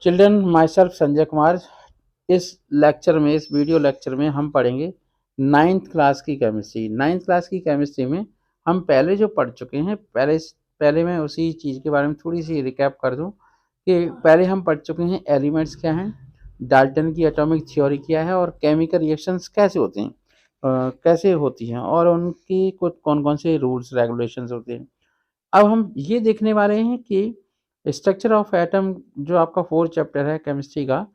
Children, my self Sanjay Kumar. इस video lecture में हम पढ़ेंगे नाइन्थ क्लास की केमिस्ट्री। नाइन्थ क्लास की केमिस्ट्री में हम पहले जो पढ़ चुके हैं, पहले मैं उसी चीज़ के बारे में थोड़ी सी रिकैप कर दूं कि पहले हम पढ़ चुके हैं एलिमेंट्स क्या हैं, डाल्टन की एटॉमिक थ्योरी क्या है और केमिकल रिएक्शंस कैसे होते हैं, कैसे होती हैं और उनकी कुछ कौन कौन से रूल्स रेगुलेशंस होते हैं। अब हम ये देखने वाले हैं कि स्ट्रक्चर ऑफ एटम जो आपका फोर्थ चैप्टर है केमिस्ट्री का,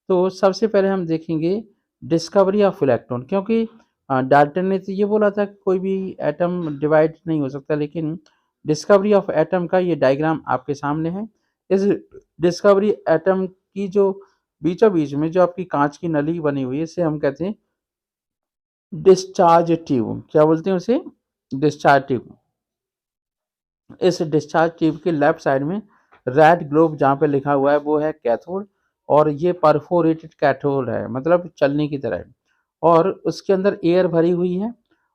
तो सबसे पहले हम देखेंगे डिस्कवरी ऑफ इलेक्ट्रॉन, क्योंकि डाल्टन ने तो ये बोला था कि कोई भी एटम डिवाइड नहीं हो सकता, लेकिन डिस्कवरी ऑफ एटम का ये डायग्राम आपके सामने है। इस डिस्कवरी एटम की जो बीचों बीच में जो आपकी कांच की नली बनी हुई है, इसे हम कहते हैं डिस्चार्ज ट्यूब। क्या बोलते हैं उसे? Discharge tube. इस डिस्चार्ज ट्यूब के लेफ्ट साइड में रेड ग्लोब जहाँ पे लिखा हुआ है वो है कैथोड, और ये परफोरेटेड कैथोड है, मतलब चलने की तरह है, और उसके अंदर एयर भरी हुई है।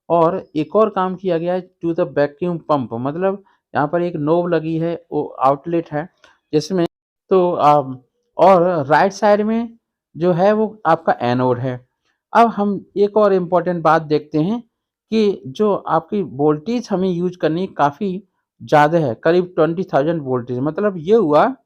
और एक और काम किया गया है टू द वैक्यूम पंप, मतलब यहाँ पर एक नोब लगी है, वो आउटलेट है जिसमें, तो और राइट साइड में जो है वो आपका एनोड है। अब हम एक और इम्पोर्टेंट बात देखते हैं कि जो आपकी वोल्टेज हमें यूज करनी काफ़ी ज़्यादा है, करीब 20,000 वोल्टेज। मतलब ये हुआ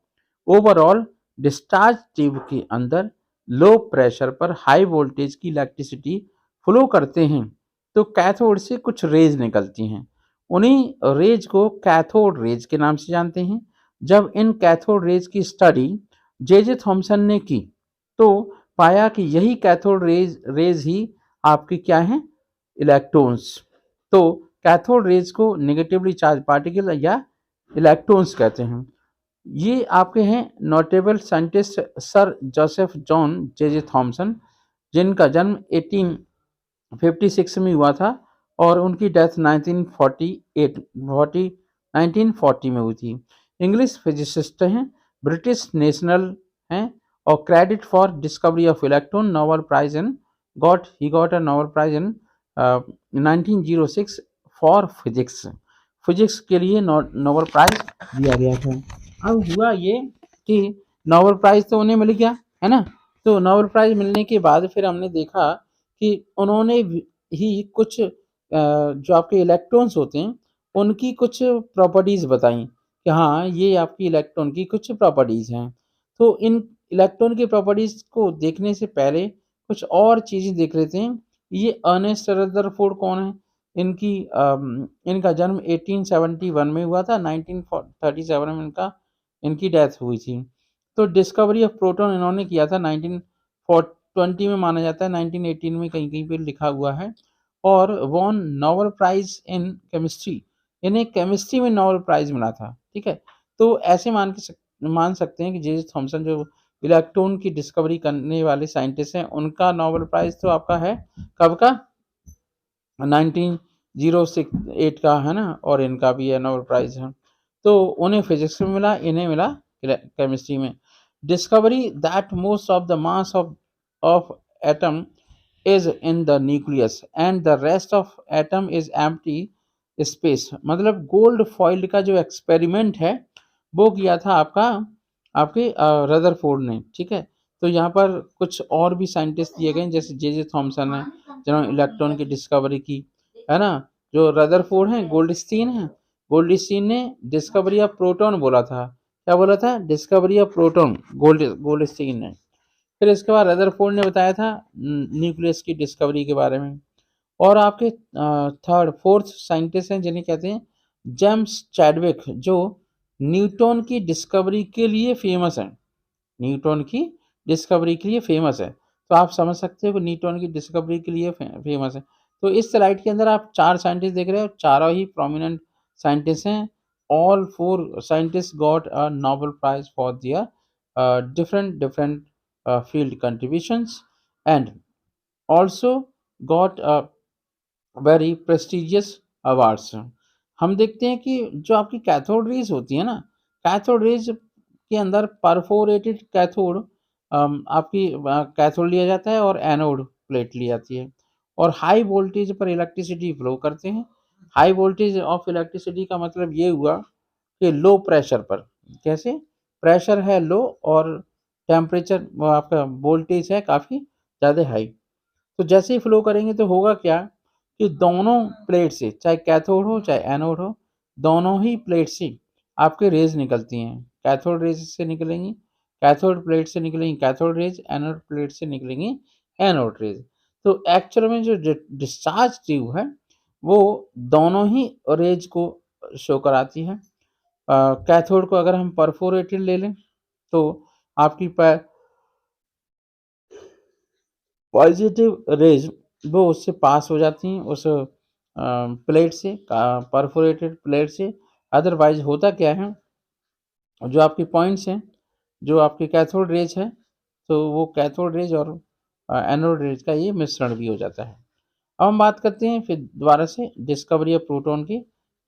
ओवरऑल डिस्चार्ज ट्यूब के अंदर लो प्रेशर पर हाई वोल्टेज की इलेक्ट्रिसिटी फ्लो करते हैं, तो कैथोड से कुछ रेज निकलती हैं। उन्हीं रेज को कैथोड रेज के नाम से जानते हैं। जब इन कैथोड रेज की स्टडी जे थॉमसन ने की, तो पाया कि यही कैथोड रेज रेज ही आपकी क्या है, इलेक्ट्रॉन्स। तो कैथोड रेज को नेगेटिवली चार्ज पार्टिकल या इलेक्ट्रॉन्स कहते हैं। ये आपके हैं notable scientist sir Joseph John J Thomson, जिनका जन्म 1856 में हुआ था और उनकी डेथ 1940 में हुई थी। इंग्लिश फिजिसिस्ट हैं, ब्रिटिश नेशनल हैं, और credit for discovery of electron Nobel prize in got a Nobel prize in 1906 for physics. Physics के लिए नोबेल प्राइज दिया गया था। अब हुआ ये कि नोबेल प्राइज तो उन्हें मिल गया, है ना। तो नोबेल प्राइज मिलने के बाद फिर हमने देखा कि उन्होंने ही कुछ जो आपके इलेक्ट्रॉन्स होते हैं उनकी कुछ प्रॉपर्टीज बताई कि हाँ, ये आपकी इलेक्ट्रॉन की कुछ प्रॉपर्टीज हैं। तो इन इलेक्ट्रॉन की प्रॉपर्टीज को देखने से पहले कुछ और चीजें देख लेते हैं। ये अर्नेस्ट रदरफोर्ड कौन है? इनका जन्म 1871 में हुआ था, 1937 में इनकी डेथ हुई थी। तो डिस्कवरी ऑफ प्रोटॉन इन्होंने किया था 1920 में, माना जाता है 1918 में कहीं कहीं पे लिखा हुआ है। और won Nobel prize in chemistry, इन्हें केमिस्ट्री में नोबेल प्राइज मिला था। ठीक है, तो ऐसे मान सकते हैं कि जे थॉमसन जो इलेक्ट्रॉन की डिस्कवरी करने वाले साइंटिस्ट हैं, उनका नोबेल प्राइज तो आपका है कब का, 1908 का, है ना। और इनका भी है नोबेल प्राइज है, तो उन्हें फिजिक्स में मिला, इन्हें मिला केमिस्ट्री में। Discovery that most of the mass of atom is in the nucleus and the rest of atom is empty space. मतलब गोल्ड फॉइल्ड का जो एक्सपेरिमेंट है वो किया था आपके रदरफोर्ड ने। ठीक है, तो यहाँ पर कुछ और भी साइंटिस्ट दिए गए, जैसे जे थॉमसन है जिन्होंने इलेक्ट्रॉन की डिस्कवरी की, है ना। जो रदरफोर्ड है, गोल्डस्टीन ने डिस्कवरी ऑफ प्रोटॉन बोला था। क्या बोला था? डिस्कवरी ऑफ प्रोटॉन, गोल्डस्टीन ने। फिर इसके बाद रदरफोर्ड ने बताया था न्यूक्लियस की डिस्कवरी के बारे में। और आपके थर्ड फोर्थ साइंटिस्ट हैं जिन्हें कहते हैं जेम्स चैडविक, जो न्यूटन की डिस्कवरी के लिए फेमस है। न्यूटन की डिस्कवरी के लिए फेमस है, तो आप समझ सकते हो कि न्यूटन की डिस्कवरी के लिए फेमस है। तो इस स्लाइड के अंदर आप चार साइंटिस्ट देख रहे हो, चारों ही प्रोमिनेंट साइंटिस्ट हैं। All four scientist got a Nobel prize for their different field contributions and also got a very prestigious awards. हम देखते हैं कि जो आपकी कैथोड रेज होती है ना, कैथोड रेज के अंदर परफोरेटेड कैथोड, आपकी कैथोड लिया जाता है और एनोड प्लेट ली जाती है, और हाई वोल्टेज पर इलेक्ट्रिसिटी फ्लो करते हैं। हाई वोल्टेज ऑफ इलेक्ट्रिसिटी का मतलब ये हुआ कि लो प्रेशर पर, कैसे प्रेशर है लो और टेम्परेचर आपका वोल्टेज है काफ़ी ज़्यादा हाई। तो जैसे ही फ्लो करेंगे तो होगा क्या कि दोनों प्लेट से, चाहे कैथोड हो चाहे एनोड हो, दोनों ही प्लेट से आपके रेज़ निकलती हैं। कैथोड रेज़ से निकलेंगी, कैथोड प्लेट से निकलेंगी कैथोड रेज़, एनोड प्लेट से निकलेंगी एनोड रेज़। तो एक्चुअल में जो डिस्चार्ज ट्यूब है, वो दोनों ही रेज़ को शो कराती है। कैथोड को अगर हम परफोरेटेड ले लें, तो आपकी पॉजिटिव रेज वो उससे पास हो जाती हैं उस प्लेट से, परफोरेटेड प्लेट से। अदरवाइज होता क्या है, जो आपके पॉइंट्स हैं, जो आपके कैथोड रेज है, तो वो कैथोड रेज और एनोड रेज का ये मिश्रण भी हो जाता है। अब हम बात करते हैं फिर दोबारा से डिस्कवरी ऑफ प्रोटॉन की।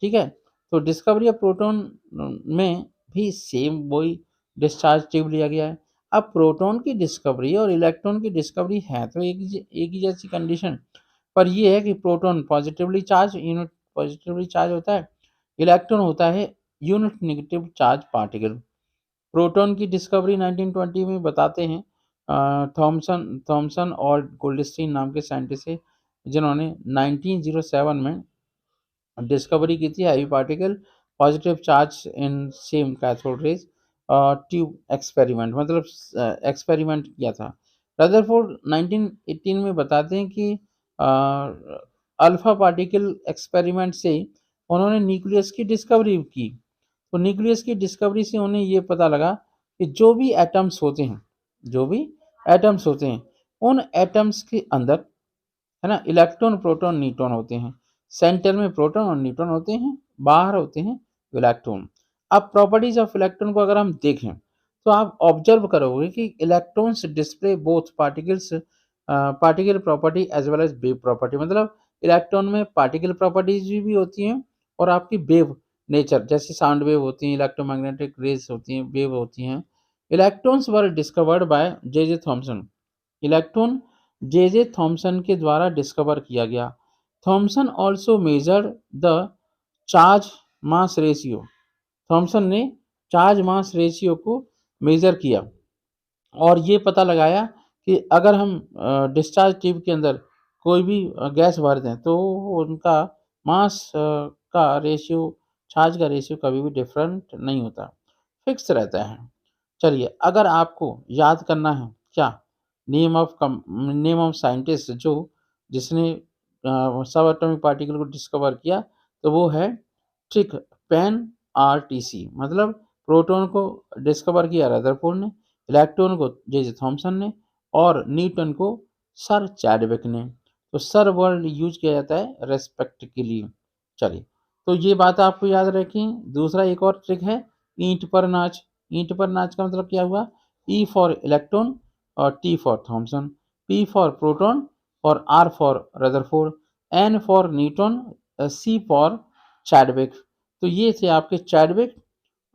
ठीक है, तो डिस्कवरी ऑफ प्रोटॉन में भी सेम वही डिस्चार्ज ट्यूब लिया गया है। अब प्रोटॉन की डिस्कवरी और इलेक्ट्रॉन की डिस्कवरी है तो एक ही जैसी कंडीशन, पर ये है कि proton positively charge unit positively charge होता है, इलेक्ट्रॉन होता है unit negative charge particle. Proton की डिस्कवरी 1920 में बताते हैं थॉमसन थॉमसन और गोल्डस्टीन नाम के साइंटिस्ट है, जिन्होंने 1907 में डिस्कवरी की थी heavy particle positive charge in same cathode rays tube experiment, मतलब एक्सपेरिमेंट किया था। रदरफोर्ड 1918 में बताते हैं कि अल्फा पार्टिकल एक्सपेरिमेंट से उन्होंने न्यूक्लियस की डिस्कवरी की। तो न्यूक्लियस की डिस्कवरी से उन्हें ये पता लगा कि जो भी एटम्स होते हैं, उन एटम्स के अंदर, है ना, इलेक्ट्रॉन प्रोटॉन न्यूट्रॉन होते हैं। सेंटर में प्रोटॉन और न्यूट्रॉन होते हैं, बाहर होते हैं इलेक्ट्रॉन। अब प्रॉपर्टीज ऑफ इलेक्ट्रॉन को अगर हम देखें, तो आप ऑब्जर्व करोगे कि electrons display both particle property as well as wave property, मतलब इलेक्ट्रॉन में पार्टिकल प्रॉपर्टीज भी होती हैं और आपकी वेव नेचर, जैसे साउंड वेव होती हैं, इलेक्ट्रोमैग्नेटिक रेज होती हैं, वेव होती हैं। Electrons were discovered by J Thomson. Electron J Thomson के द्वारा डिस्कवर किया गया। Thomson also measured the charge mass ratio. Thomson ने चार्ज मास रेशियो को मेजर किया और ये पता लगाया कि अगर हम डिस्चार्ज ट्यूब के अंदर कोई भी गैस भर दें तो उनका मास का रेशियो, चार्ज का रेशियो कभी भी डिफरेंट नहीं होता, फिक्स रहता है। चलिए, अगर आपको याद करना है क्या, नेम ऑफ साइंटिस्ट जो जिसने सब एटॉमिक पार्टिकल को डिस्कवर किया, तो वो है ट्रिक पेन आरटीसी, मतलब प्रोटॉन को डिस्कवर किया रदरफोर्ड ने, इलेक्ट्रॉन को जे थॉमसन ने, और न्यूटन को सर चैडविक ने। तो सर वर्ड यूज किया जाता है रेस्पेक्ट के लिए। चलिए, तो ये बात आपको याद रखें। दूसरा एक और ट्रिक है, ईंट पर नाच। ईंट पर नाच का मतलब क्या हुआ, ई फॉर इलेक्ट्रॉन और T for Thomson, P for proton और R for Rutherford, N for Newton, C for Chadwick. तो ये थे आपके चैडविक,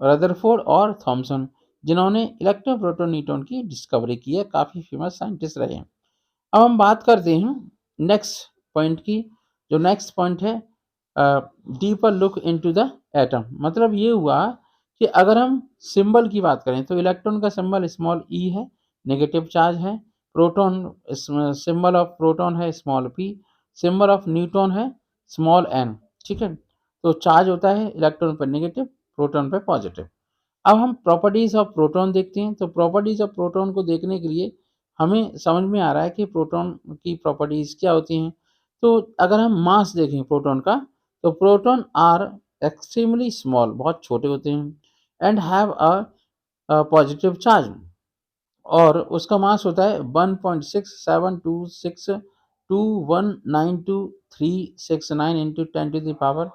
रदरफोर्ड और थॉमसन, जिन्होंने इलेक्ट्रॉन प्रोटॉन न्यूट्रॉन की डिस्कवरी की है, काफ़ी फेमस साइंटिस्ट रहे हैं। अब हम बात करते हैं नेक्स्ट पॉइंट की। जो नेक्स्ट पॉइंट है, deeper look into the atom, मतलब ये हुआ कि अगर हम सिंबल की बात करें तो इलेक्ट्रॉन का सिंबल स्मॉल ई है, नेगेटिव चार्ज है। प्रोटॉन, सिंबल ऑफ प्रोटॉन है small P, symbol of neutron है स्मॉल एन। ठीक है, तो चार्ज होता है इलेक्ट्रॉन पर नेगेटिव, प्रोटॉन पर पॉजिटिव। अब हम प्रॉपर्टीज ऑफ प्रोटॉन देखते हैं। तो प्रॉपर्टीज ऑफ प्रोटॉन को देखने के लिए हमें समझ में आ रहा है कि प्रोटॉन की प्रॉपर्टीज क्या होती हैं। तो अगर हम मास देखें प्रोटॉन का, तो प्रोटॉन आर एक्सट्रीमली स्मॉल, बहुत छोटे होते हैं, and have a positive charge, और उसका मास होता है 1.6726219239 into 10 to the power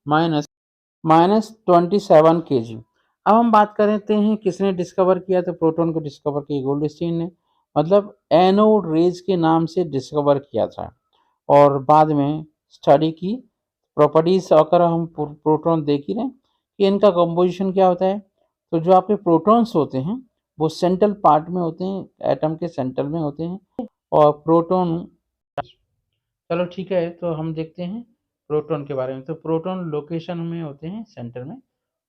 -27 kg। अब हम बात करते हैं किसने डिस्कवर किया, तो प्रोटॉन को डिस्कवर किया गोल्डस्टीन ने, मतलब एनोड रेज के नाम से डिस्कवर किया था। और बाद में स्टडी की प्रॉपर्टीज, अगर हम प्रोटॉन देख ही रहे हैं कि इनका कंपोजिशन क्या होता है। तो जो आपके प्रोटॉन्स होते हैं वो सेंट्रल पार्ट में होते हैं, एटम के सेंटर में होते हैं। और प्रोटॉन, चलो ठीक है, तो हम देखते हैं प्रोटॉन के बारे में। तो प्रोटॉन लोकेशन में होते हैं सेंटर में,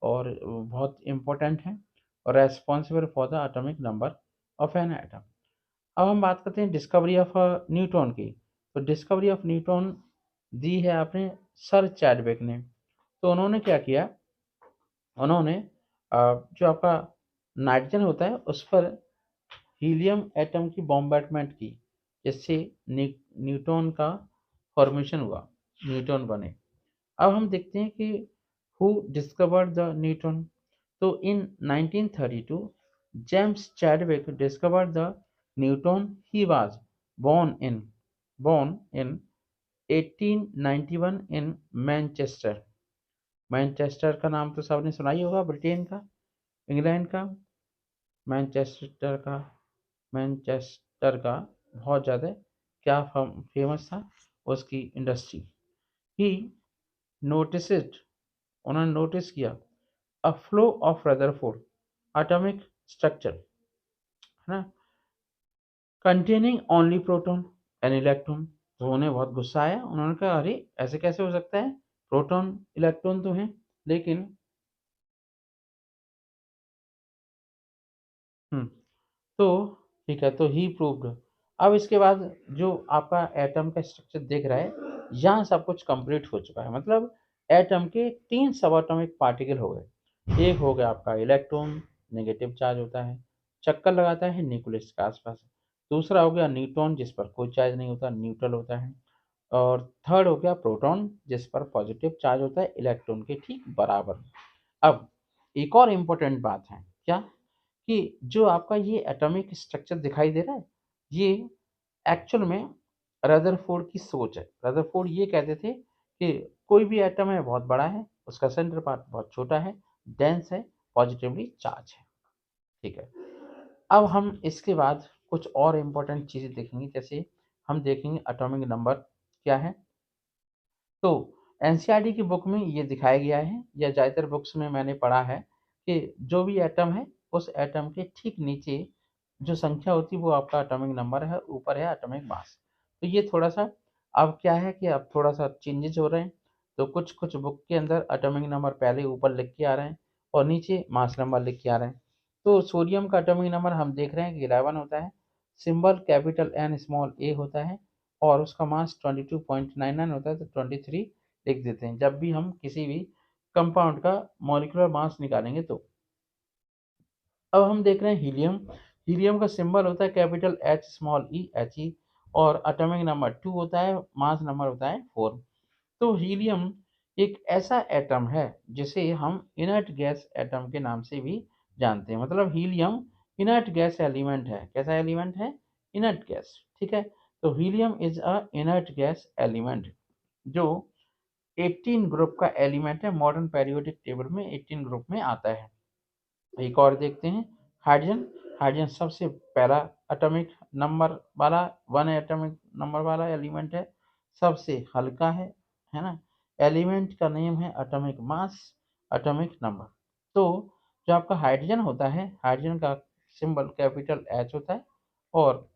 और बहुत इम्पोर्टेंट है और responsible for the atomic number of an atom. अब हम बात करते हैं डिस्कवरी ऑफ न्यूट्रॉन की। तो डिस्कवरी ऑफ न्यूट्रॉन दी है आपने सर चैडविक ने। तो उन्होंने क्या किया, उन्होंने जो आपका नाइट्रोजन होता है उस पर हीलियम एटम की बॉम्बार्डमेंट की, जिससे न्यूट्रॉन का फॉर्मेशन हुआ, न्यूट्रॉन बने। अब हम देखते हैं कि हु डिस्कवर्ड द न्यूट्रॉन। तो इन 1932 James Chadwick discovered the neutron. He was born in 1891 in Manchester. Manchester का नाम तो सबने सुना ही होगा, ब्रिटेन का, इंग्लैंड का। मैनचेस्टर का मैनचेस्टर का बहुत ज़्यादा क्या फेमस था, उसकी इंडस्ट्री। ही नोटिस्ड, उन्होंने नोटिस किया a flow of Rutherford atomic structure, है ना, containing only proton and electron. तो उन्हें बहुत गुस्सा आया, उन्होंने कहा अरे ऐसे कैसे हो सकता है, प्रोटॉन इलेक्ट्रॉन तो हैं लेकिन हम्म तो ठीक है, तो ही प्रूव्ड। अब इसके बाद जो आपका एटम का स्ट्रक्चर देख रहा है, यहाँ सब कुछ कंप्लीट हो चुका है। मतलब एटम के 3 सब एटॉमिक पार्टिकल हो गए। एक हो गया आपका इलेक्ट्रॉन, नेगेटिव चार्ज होता है, चक्कर लगाता है न्यूक्लियस के आसपास। दूसरा हो गया न्यूट्रॉन, जिस पर कोई चार्ज नहीं होता, न्यूट्रल होता है। और थर्ड हो गया प्रोटॉन, जिस पर पॉजिटिव चार्ज होता है इलेक्ट्रॉन के ठीक बराबर। अब एक और इम्पोर्टेंट बात है क्या, कि जो आपका ये एटॉमिक स्ट्रक्चर दिखाई दे रहा है, ये एक्चुअल में रदरफोर्ड की सोच है। रदरफोर्ड ये कहते थे कि कोई भी एटम है बहुत बड़ा है, उसका सेंटर पार्ट बहुत छोटा है, डेंस है, पॉजिटिवली चार्ज है। ठीक है, अब हम इसके बाद कुछ और इम्पोर्टेंट चीज़ें देखेंगे, जैसे हम देखेंगे एटॉमिक नंबर क्या है। तो एनसीईआरटी की बुक में ये दिखाया गया है, या ज़्यादातर बुक्स में मैंने पढ़ा है, कि जो भी एटम है उस एटम के ठीक नीचे जो संख्या होती है वो आपका एटॉमिक नंबर है, ऊपर है एटॉमिक मास। तो ये थोड़ा सा अब क्या है कि अब थोड़ा सा चेंजेज हो रहे हैं। तो कुछ कुछ बुक के अंदर एटॉमिक नंबर पहले ऊपर लिख के आ रहे हैं और नीचे मास नंबर लिख के आ रहे हैं। तो सोडियम का एटॉमिक नंबर हम देख रहे हैं कि 11 होता है, सिंबल कैपिटल एन स्मॉल ए होता है, और उसका मास 22.99 होता है। तो 23 लिख देते हैं जब भी हम किसी भी कंपाउंड का मॉलिक्यूलर मास निकालेंगे। तो अब हम देख रहे हैं हीलियम। हीलियम का सिंबल होता है कैपिटल एच स्मॉल ई, एच ई, और एटॉमिक नंबर 2 होता है, मास नंबर होता है 4। तो हीलियम एक ऐसा एटम है जिसे हम इनर्ट गैस एटम के नाम से भी जानते हैं। मतलब हीलियम इनर्ट गैस एलिमेंट है। कैसा एलिमेंट है, इनर्ट गैस। ठीक है, तो helium is a inert gas element जो 18 ग्रुप का एलिमेंट है। मॉडर्न पेरियोडिक टेबल में 18 ग्रुप में आता है। एक और देखते हैं, हाइड्रोजन। हाइड्रोजन सबसे पहला एटॉमिक नंबर वाला, 1 एटॉमिक नंबर वाला एलिमेंट है, सबसे हल्का है ना। एलिमेंट का नेम है एटॉमिक मास, एटॉमिक नंबर। तो जो आपका हाइड्रोजन होता है, हाइड्रोजन का सिंबल कैपिटल एच होता है, और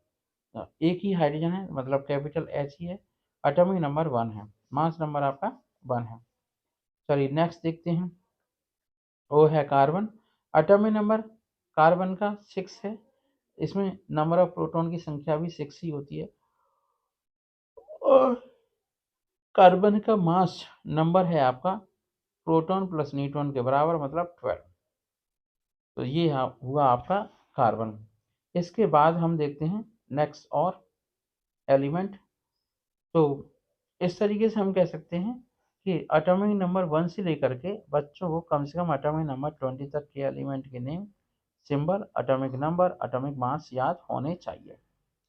एक ही हाइड्रोजन है, मतलब कैपिटल एच ही है। एटॉमिक नंबर 1 है, मास नंबर आपका 1 है। चलिए नेक्स्ट देखते हैं, वो है कार्बन। एटॉमिक नंबर कार्बन का 6 है। इसमें नंबर ऑफ प्रोटॉन की संख्या भी 6 ही होती है, और कार्बन का मास नंबर है आपका प्रोटॉन प्लस न्यूट्रॉन के बराबर, मतलब 12। तो ये हुआ आपका कार्बन। इसके बाद हम देखते हैं नेक्स्ट और एलिमेंट। तो इस तरीके से हम कह सकते हैं कि एटॉमिक नंबर 1 से लेकर के बच्चों को कम से कम एटॉमिक नंबर 20 तक के एलिमेंट के name, symbol, atomic number, atomic mass याद होने चाहिए।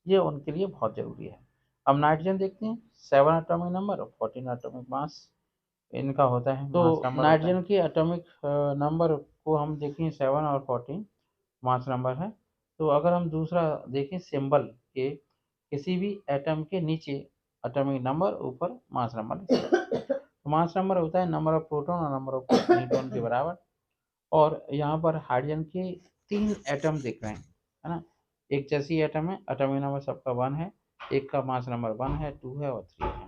ये उनके लिए बहुत ज़रूरी है। अब नाइट्रोजन देखते हैं, 7 एटॉमिक नंबर और 14 एटॉमिक मास इनका होता है। तो नाइट्रोजन के एटॉमिक नंबर को हम देखें 7 और 14 मास नंबर है। तो अगर हम दूसरा देखें सिंबल के, किसी भी एटम के नीचे एटॉमिक नंबर, ऊपर मास नंबर। तो मास नंबर होता है नंबर ऑफ प्रोटॉन और नंबर ऑफ न्यूट्रॉन के बराबर। और यहाँ पर हाइड्रोजन के 3 एटम दिख रहे हैं, है ना। एक जैसी एटम है, एटॉमिक नंबर सबका 1 है, एक का मास नंबर 1 है, 2 है और 3 है।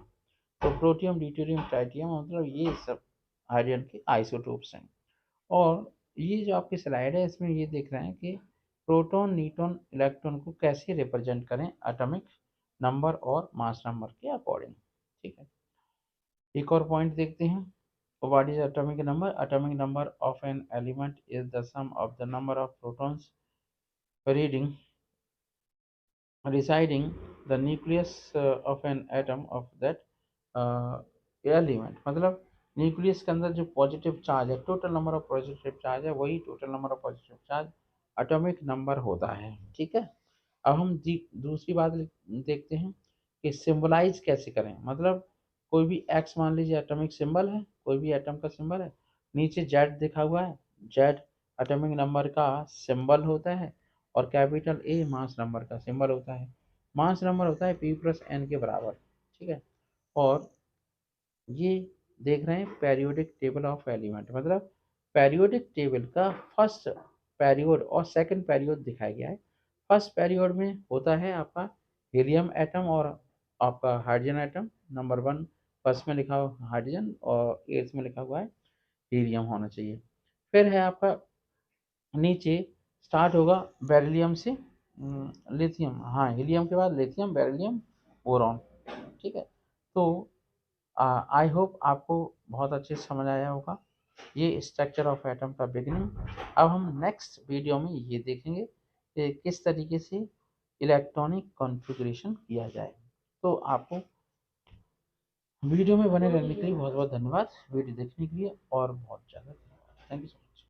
तो प्रोटियम, ड्यूटेरियम, ट्राइटियम, मतलब ये सब हाइड्रोजन के आइसोटोप्स हैं। और ये जो आपकी स्लाइड है इसमें ये देख रहे हैं कि प्रोटॉन, न्यूट्रॉन, इलेक्ट्रॉन को कैसे रिप्रेजेंट करें एटॉमिक नंबर और मास नंबर के अकॉर्डिंग। ठीक है, एक और पॉइंट देखते हैं। What is atomic number? Atomic number of an element is the sum of the number of protons reading residing the nucleus of an atom of that element. मतलब nucleus के अंदर जो पॉजिटिव चार्ज है, total number of positive charge है, वही total number of positive charge atomic number होता है। ठीक है, अब हम दूसरी बात देखते हैं कि सिंबलाइज कैसे करें। मतलब कोई भी एक्स मान लीजिए एटॉमिक सिंबल है, कोई भी एटम का सिंबल है, नीचे जेड दिखा हुआ है, जेड एटॉमिक नंबर का सिंबल होता है, और कैपिटल ए मास नंबर का सिंबल होता है। मास नंबर होता है पी प्लस एन के बराबर। ठीक है, और ये देख रहे हैं पेरियोडिक टेबल ऑफ एलिमेंट। मतलब पेरियोडिक टेबल का फर्स्ट पेरियोड और सेकंड पेरियोड दिखाया गया है। फर्स्ट पेरियोड में होता है आपका हीलियम एटम और आपका हाइड्रोजन एटम। नंबर 1 फर्स्ट में लिखा हुआ हाइड्रोजन और 8th में लिखा हुआ है हीलियम होना चाहिए। फिर है आपका नीचे स्टार्ट होगा बेरिलियम से लिथियम, हाँ हीलियम के बाद लिथियम, बेरिलियम, बोरॉन। ठीक है, तो आई होप आपको बहुत अच्छे से समझ आया होगा ये स्ट्रक्चर ऑफ एटम का बिगिनिंग। अब हम नेक्स्ट वीडियो में ये देखेंगे कि किस तरीके से इलेक्ट्रॉनिक कॉन्फ़िगरेशन किया जाए। तो आपको वीडियो में बने रहने के लिए बहुत बहुत धन्यवाद, वीडियो देखने के लिए और बहुत ज़्यादा धन्यवाद। Thank you.